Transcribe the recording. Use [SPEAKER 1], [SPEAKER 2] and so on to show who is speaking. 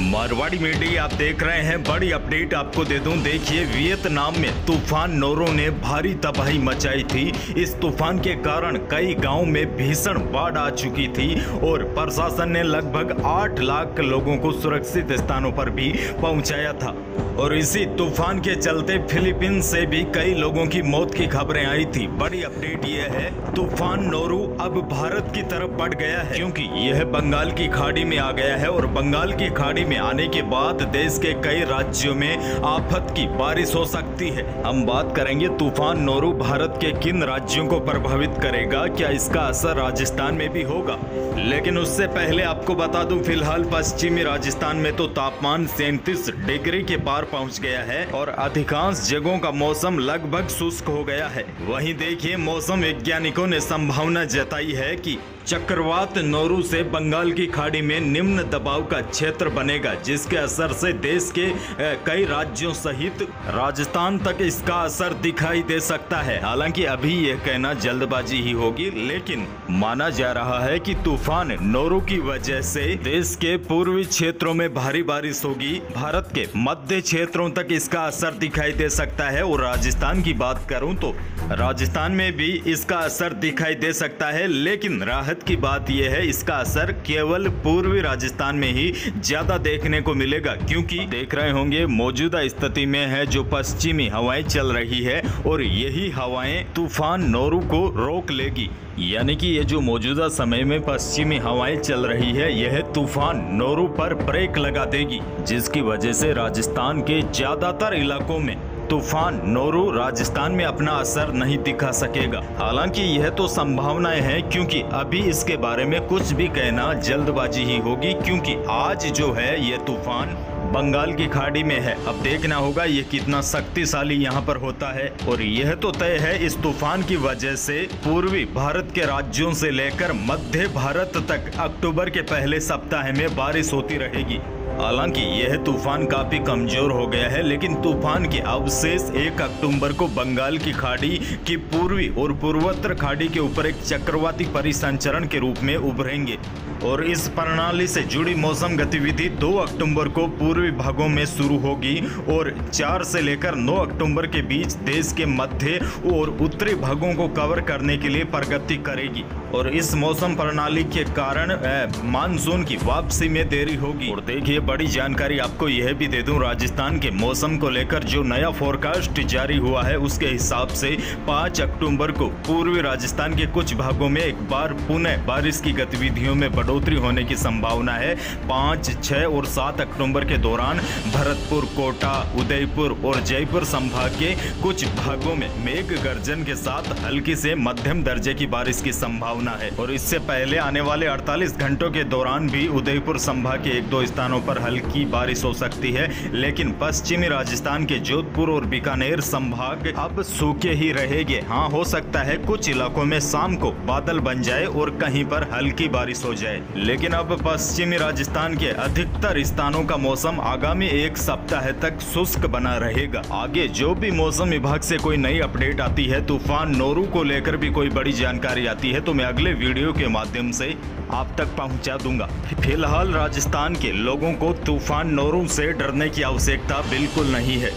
[SPEAKER 1] Marwari media आप देख रहे हैं। बड़ी अपडेट आपको दे दूं, देखिए वियतनाम में तूफान नोरू ने भारी तबाही मचाई थी। इस तूफान के कारण कई गांवों में भीषण बाढ़ आ चुकी थी और प्रशासन ने लगभग 8 लाख लोगों को सुरक्षित स्थानों पर भी पहुंचाया था। और इसी तूफान के चलते फिलीपींस से भी कई लोगों की मौत की खबरें आई थी। बड़ी अपडेट यह है, तूफान नोरू अब भारत की तरफ बढ़ गया है क्योंकि यह बंगाल की खाड़ी में आ गया है और बंगाल की खाड़ी में आने के बाद देश के कई राज्यों में आफत की बारिश हो सकती है। हम बात करेंगे तूफान नोरू भारत के किन राज्यों को प्रभावित करेगा, क्या इसका असर राजस्थान में भी होगा। लेकिन उससे पहले आपको बता दूं, फिलहाल पश्चिमी राजस्थान में तो तापमान 37 डिग्री के पार पहुंच गया है और अधिकांश जगहों का मौसम लगभग शुष्क हो गया है। वहीं देखिए, मौसम वैज्ञानिकों ने संभावना जताई है कि चक्रवात नोरू से बंगाल की खाड़ी में निम्न दबाव का क्षेत्र बनेगा, जिसके असर से देश के कई राज्यों सहित राजस्थान तक इसका असर दिखाई दे सकता है। हालांकि अभी यह कहना जल्दबाजी ही होगी, लेकिन माना जा रहा है कि तूफान नोरू की वजह से देश के पूर्वी क्षेत्रों में भारी बारिश होगी। भारत के मध्य क्षेत्रों तक इसका असर दिखाई दे सकता है और राजस्थान की बात करूं तो राजस्थान में भी इसका असर दिखाई दे सकता है। लेकिन राहत की बात यह है, इसका असर केवल पूर्वी राजस्थान में ही ज्यादा देखने को मिलेगा, क्योंकि देख रहे होंगे मौजूदा स्थिति में है जो पश्चिमी हवाएं चल रही है और यही हवाएं तूफान नोरू को रोक लेगी। यानी कि ये जो मौजूदा समय में पश्चिमी हवाएं चल रही है, यह तूफान नोरू पर ब्रेक लगा देगी, जिसकी वजह से राजस्थान के ज्यादातर इलाकों में तूफान नोरू राजस्थान में अपना असर नहीं दिखा सकेगा। हालांकि यह तो संभावनाएं हैं, क्योंकि अभी इसके बारे में कुछ भी कहना जल्दबाजी ही होगी, क्योंकि आज जो है यह तूफान बंगाल की खाड़ी में है। अब देखना होगा ये कितना शक्तिशाली यहाँ पर होता है। और यह तो तय है, इस तूफान की वजह से पूर्वी भारत के राज्यों से लेकर मध्य भारत तक अक्टूबर के पहले सप्ताह में बारिश होती रहेगी। हालांकि यह तूफान काफी कमजोर हो गया है, लेकिन तूफान के अवशेष 1 अक्टूबर को बंगाल की खाड़ी की पूर्वी और पूर्वोत्तर खाड़ी के ऊपर एक चक्रवाती परिसंचरण के रूप में उभरेंगे और इस प्रणाली से जुड़ी मौसम गतिविधि 2 अक्टूबर को पूर्वी भागों में शुरू होगी और 4 से लेकर 9 अक्टूबर के बीच देश के मध्य और उत्तरी भागों को कवर करने के लिए प्रगति करेगी। और इस मौसम प्रणाली के कारण मानसून की वापसी में देरी होगी। और देखिए, बड़ी जानकारी आपको यह भी दे दूं, राजस्थान के मौसम को लेकर जो नया फोरकास्ट जारी हुआ है उसके हिसाब से 5 अक्टूबर को पूर्वी राजस्थान के कुछ भागों में एक बार पुनः बारिश की गतिविधियों में बढ़ोतरी होने की संभावना है। 5, 6 और 7 अक्टूबर के दौरान भरतपुर, कोटा, उदयपुर और जयपुर संभाग के कुछ भागों में मेघ गर्जन के साथ हल्की से मध्यम दर्जे की बारिश की संभावना है। और इससे पहले आने वाले 48 घंटों के दौरान भी उदयपुर संभाग के 1-2 स्थानों पर हल्की बारिश हो सकती है। लेकिन पश्चिमी राजस्थान के जोधपुर और बीकानेर संभाग अब सूखे ही रहेंगे। हाँ, हो सकता है कुछ इलाकों में शाम को बादल बन जाए और कहीं पर हल्की बारिश हो जाए। लेकिन अब पश्चिमी राजस्थान के अधिकतर स्थानों का मौसम आगामी 1 सप्ताह तक शुष्क बना रहेगा। आगे जो भी मौसम विभाग से कोई नई अपडेट आती है, तूफान नोरू को लेकर भी कोई बड़ी जानकारी आती है, तो मैं अगले वीडियो के माध्यम से आप तक पहुंचा दूंगा। फिलहाल राजस्थान के लोगों को तूफान नोरू से डरने की आवश्यकता बिल्कुल नहीं है।